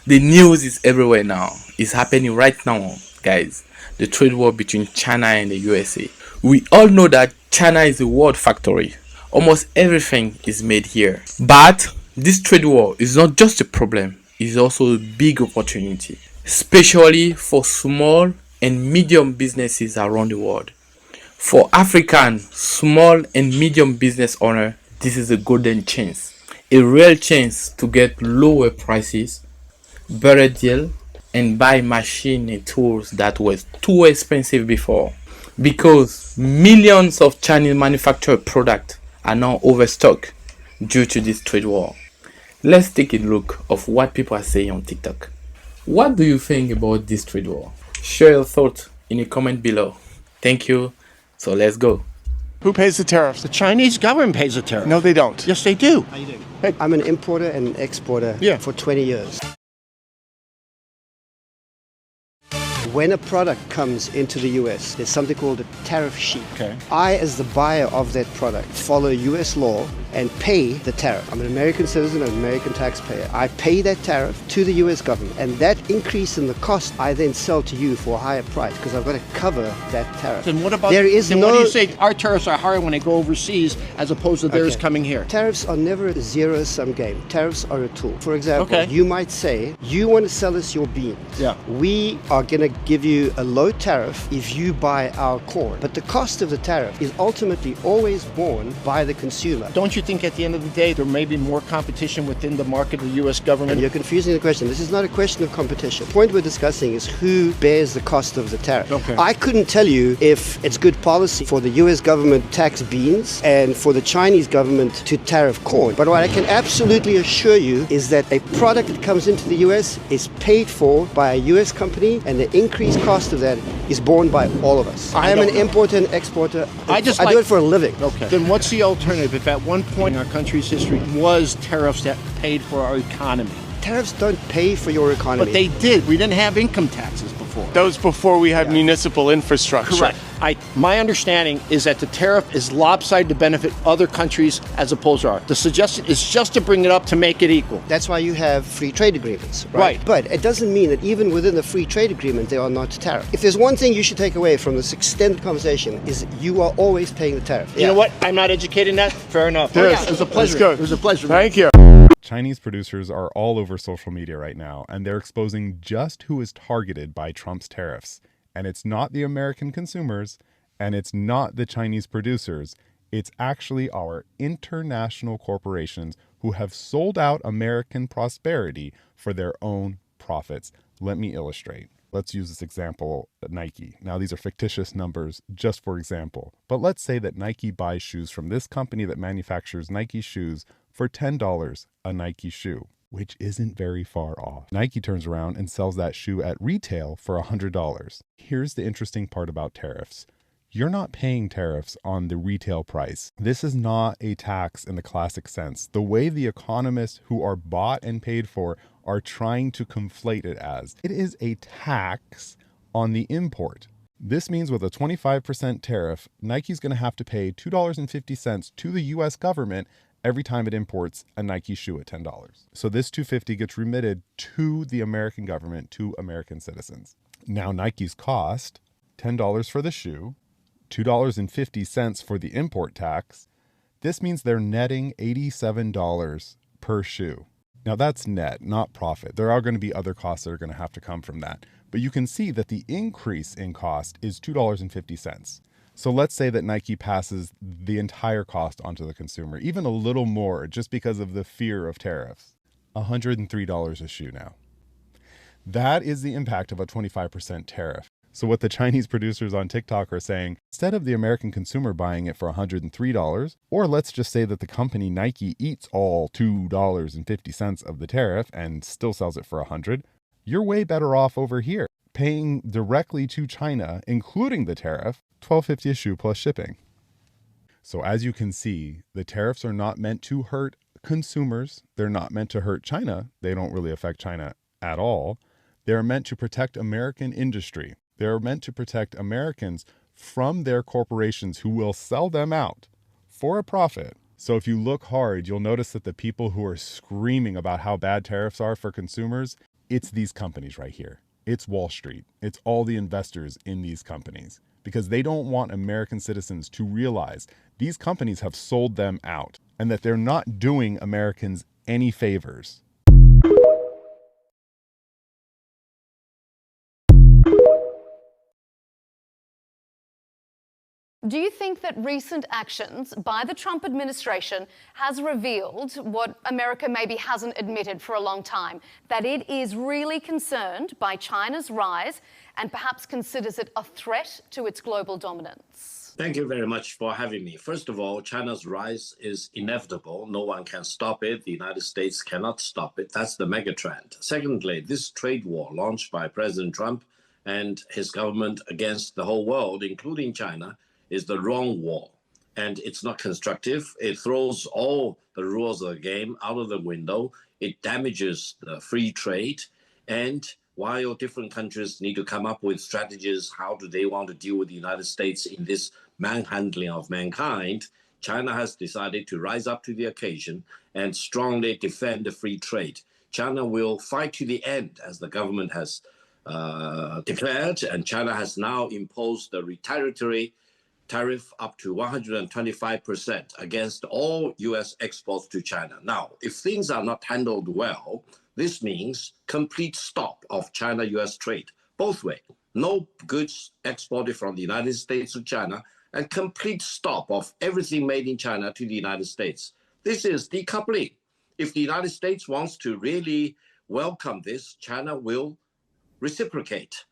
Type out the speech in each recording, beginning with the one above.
The news is everywhere now. It's happening right now, guys. The trade war between China and the USA. We all know that China is a world factory. Almost everything is made here. But this trade war is not just a problem, it's also a big opportunity, especially for small and medium businesses around the world. For African small and medium business owner, this is a golden chance. A real chance to get lower prices, better deal, and buy machine and tools that was too expensive before. Because millions of Chinese manufactured products are now overstocked due to this trade war. Let's take a look of what people are saying on TikTok. What do you think about this trade war? Share your thoughts in a comment below. Thank you. So let's go. Who pays the tariffs? The Chinese government pays the tariff. No, they don't. Yes, they do. How you doing? I'm an importer and exporter for 20 years. When a product comes into the US, there's something called a tariff sheet. Okay. I, as the buyer of that product, follow US law and pay the tariff. I'm an American citizen, an American taxpayer. I pay that tariff to the US government, and that increase in the cost I then sell to you for a higher price because I've got to cover that tariff. Then what about, what do you say our tariffs are higher when they go overseas as opposed to theirs coming here? Tariffs are never a zero-sum game. Tariffs are a tool. For example, you might say, you want to sell us your beans. Yeah. We are going to give you a low tariff if you buy our corn. But the cost of the tariff is ultimately always borne by the consumer. Don't you think at the end of the day there may be more competition within the market of the U.S. government? And you're confusing the question. This is not a question of competition. The point we're discussing is who bears the cost of the tariff. Okay. I couldn't tell you if it's good policy for the U.S. government to tax beans and for the Chinese government to tariff corn. But what I can absolutely assure you is that a product that comes into the U.S. is paid for by a U.S. company, and the increased cost of that is borne by all of us. I am an importer and exporter. I do it for a living. Okay. Then what's the alternative if at one point in our country's history was tariffs that paid for our economy? Tariffs don't pay for your economy. But they did. We didn't have income taxes before. That was before we had municipal infrastructure. Correct. My understanding is that the tariff is lopsided to benefit other countries as opposed to ours. The suggestion is just to bring it up to make it equal. That's why you have free trade agreements, right? But it doesn't mean that even within the free trade agreement they are not tariff. If there's one thing you should take away from this extended conversation is you are always paying the tariff. You know what? I'm not educated in that. Fair enough. Yes. It was a pleasure. Good. It was a pleasure. Thank you. Chinese producers are all over social media right now, and they're exposing just who is targeted by Trump's tariffs. And it's not the American consumers, and it's not the Chinese producers. It's actually our international corporations who have sold out American prosperity for their own profits. Let me illustrate. Let's use this example, Nike. Now, these are fictitious numbers just for example, but let's say that Nike buys shoes from this company that manufactures Nike shoes for $10 a Nike shoe, which isn't very far off. Nike turns around and sells that shoe at retail for $100. Here's the interesting part about tariffs. You're not paying tariffs on the retail price. This is not a tax in the classic sense, the way the economists who are bought and paid for are trying to conflate it as. It is a tax on the import. This means with a 25% tariff, Nike's going to have to pay $2.50 to the US government every time it imports a Nike shoe at $10. So this $2.50 gets remitted to the American government, to American citizens. Now Nike's cost $10 for the shoe, $2.50 for the import tax. This means they're netting $87 per shoe. Now that's net, not profit. There are going to be other costs that are going to have to come from that. But you can see that the increase in cost is $2.50. So let's say that Nike passes the entire cost onto the consumer, even a little more just because of the fear of tariffs. $103 a shoe now. That is the impact of a 25% tariff. So what the Chinese producers on TikTok are saying, instead of the American consumer buying it for $103, or let's just say that the company Nike eats all $2.50 of the tariff and still sells it for $100, you're way better off over here, paying directly to China, including the tariff, $12.50 a shoe plus shipping. So as you can see, the tariffs are not meant to hurt consumers. They're not meant to hurt China. They don't really affect China at all. They're meant to protect American industry. They're meant to protect Americans from their corporations who will sell them out for a profit. So if you look hard, you'll notice that the people who are screaming about how bad tariffs are for consumers, It's these companies right here. It's Wall Street. It's all the investors in these companies, because they don't want American citizens to realize these companies have sold them out and that they're not doing Americans any favors. Do you think that recent actions by the Trump administration has revealed what America maybe hasn't admitted for a long time, that it is really concerned by China's rise and perhaps considers it a threat to its global dominance? Thank you very much for having me. First of all, China's rise is inevitable. No one can stop it. The United States cannot stop it. That's the mega trend. Secondly, this trade war launched by President Trump and his government against the whole world, including China, is the wrong war, and it's not constructive. It throws all the rules of the game out of the window. It damages the free trade, and while different countries need to come up with strategies, how do they want to deal with the United States in this manhandling of mankind, China has decided to rise up to the occasion and strongly defend the free trade. China will fight to the end, as the government has declared, and China has now imposed the retaliatory tariff up to 125% against all U.S. exports to China. Now, if things are not handled well, this means complete stop of China-U.S. trade, both ways. No goods exported from the United States to China, and complete stop of everything made in China to the United States. This is decoupling. If the United States wants to really welcome this, China will reciprocate.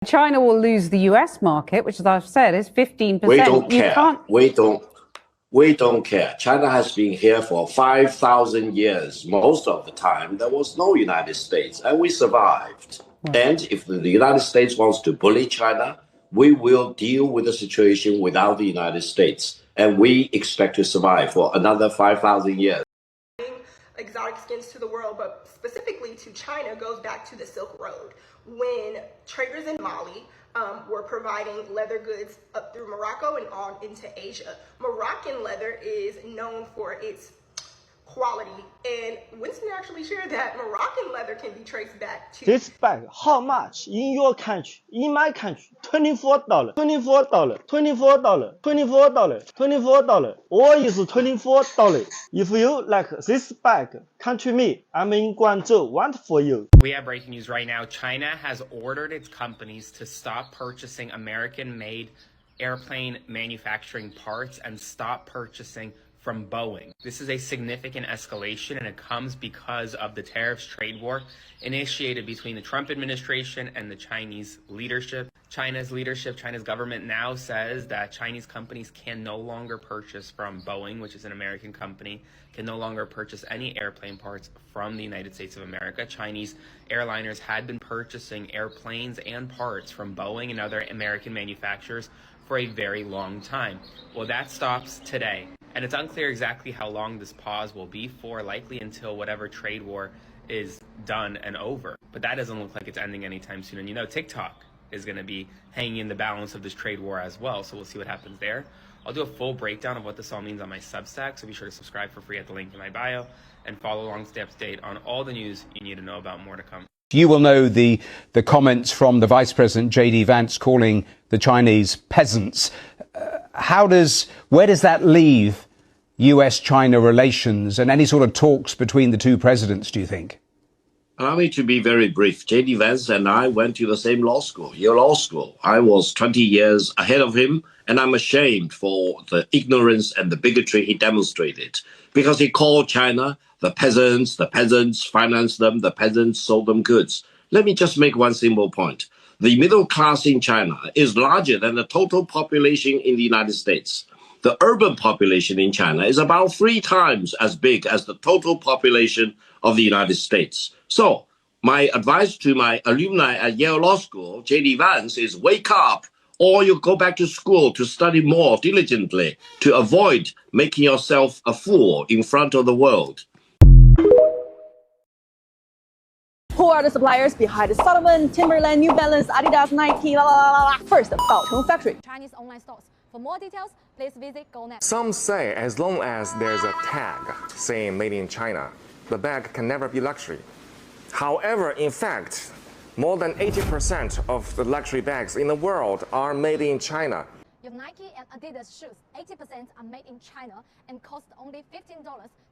China will lose the US market, which, as I've said, is 15%. We don't care. We don't care. China has been here for 5,000 years. Most of the time, there was no United States, and we survived. Wow. And if the United States wants to bully China, we will deal with the situation without the United States. And we expect to survive for another 5,000 years. Exotic skins to the world, but specifically to China, goes back to the Silk Road, when traders in Mali were providing leather goods up through Morocco and on into Asia. Moroccan leather is known for its quality, and Winston actually shared that Moroccan leather can be traced back to this bag. How much in your country? In my country, $24, $24, $24, $24, $24. All is $24. If you like this bag, come to me. I'm in Guangzhou. Want for you. We have breaking news right now. China has ordered its companies to stop purchasing American-made airplane manufacturing parts and stop purchasing from Boeing. This is a significant escalation, and it comes because of the tariffs trade war initiated between the Trump administration and the Chinese leadership. China's government now says that Chinese companies can no longer purchase from Boeing, which is an American company, can no longer purchase any airplane parts from the United States of America. Chinese airliners had been purchasing airplanes and parts from Boeing and other American manufacturers for a very long time. Well, that stops today. And it's unclear exactly how long this pause will be for, likely until whatever trade war is done and over. But that doesn't look like it's ending anytime soon. And you know, TikTok is going to be hanging in the balance of this trade war as well. So we'll see what happens there. I'll do a full breakdown of what this all means on my Substack. So be sure to subscribe for free at the link in my bio and follow along to stay up to date on all the news you need to know about. More to come. You will know the comments from the Vice President J.D. Vance calling the Chinese peasants. Where does that leave US-China relations and any sort of talks between the two presidents, do you think? Allow me to be very brief. J.D. Vance and I went to the same law school, Yale Law School. I was 20 years ahead of him, and I'm ashamed for the ignorance and the bigotry he demonstrated, because he called China the peasants financed them, the peasants sold them goods. Let me just make one simple point. The middle class in China is larger than the total population in the United States. The urban population in China is about 3 times as big as the total population of the United States. So my advice to my alumni at Yale Law School, J.D. Vance, is wake up, or you go back to school to study more diligently to avoid making yourself a fool in front of the world. Who are the suppliers behind the Salomon, Timberland, New Balance, Adidas, Nike, First, 𝐷𝐻𝐻 Factory. Chinese online stores. For more details, please visit GoNet. Some say as long as there's a tag saying made in China, the bag can never be luxury. However, in fact, more than 80% of the luxury bags in the world are made in China. Your Nike and Adidas shoes, 80% are made in China and cost only $15.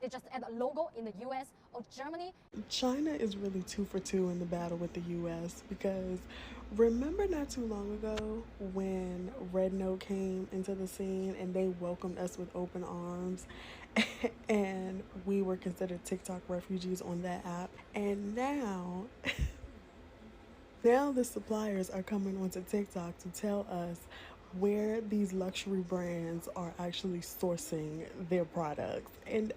They just add a logo in the US or Germany. China is really 2 for 2 in the battle with the US, because remember not too long ago when Red Note came into the scene and they welcomed us with open arms and we were considered TikTok refugees on that app, and now the suppliers are coming onto TikTok to tell us where these luxury brands are actually sourcing their products. And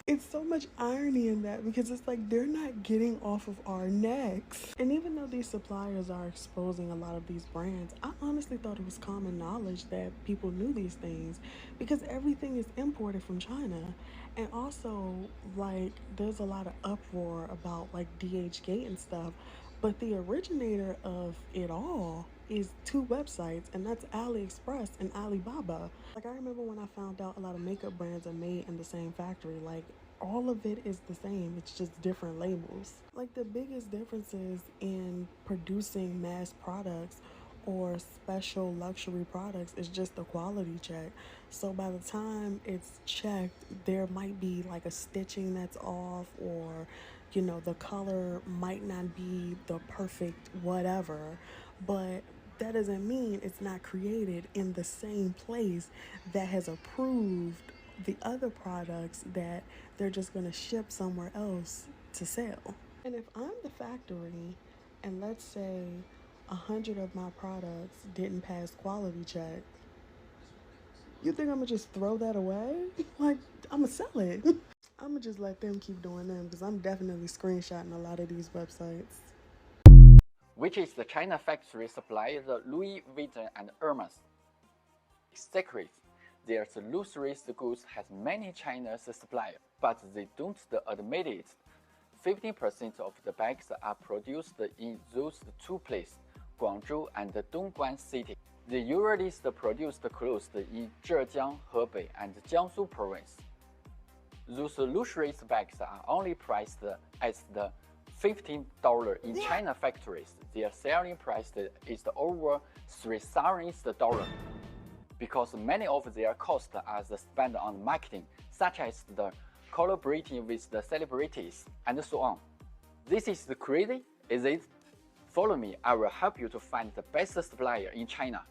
it's so much irony in that, because it's like they're not getting off of our necks. And even though these suppliers are exposing a lot of these brands, I honestly thought it was common knowledge that people knew these things, because everything is imported from China. And also, like, there's a lot of uproar about like 𝐷Hgate and stuff, but the originator of it all is 2 websites, and that's AliExpress and Alibaba. Like, I remember when I found out a lot of makeup brands are made in the same factory. Like, all of it is the same, it's just different labels. Like, the biggest differences in producing mass products or special luxury products is just the quality check. So by the time it's checked, there might be like a stitching that's off, or you know, the color might not be the perfect whatever, but that doesn't mean it's not created in the same place that has approved the other products that they're just going to ship somewhere else to sell. And if I'm the factory and let's say 100 of my products didn't pass quality check, you think I'm gonna just throw that away? Like, I'm gonna sell it. I'm gonna just let them keep doing them, because I'm definitely screenshotting a lot of these websites. Which is the China factory supply the Louis Vuitton and Hermes. Secret, their luxury goods has many China's suppliers, but they don't admit it. 50% of the bags are produced in those 2 places, Guangzhou and Dongguan City. They usually produce clothes in Zhejiang, Hebei, and Jiangsu province. Those luxury bags are only priced at the $15 in China factories. Their selling price is over $3,000 because many of their costs are spent on marketing, such as the collaborating with the celebrities and so on. This is crazy, is it? Follow me, I will help you to find the best supplier in China.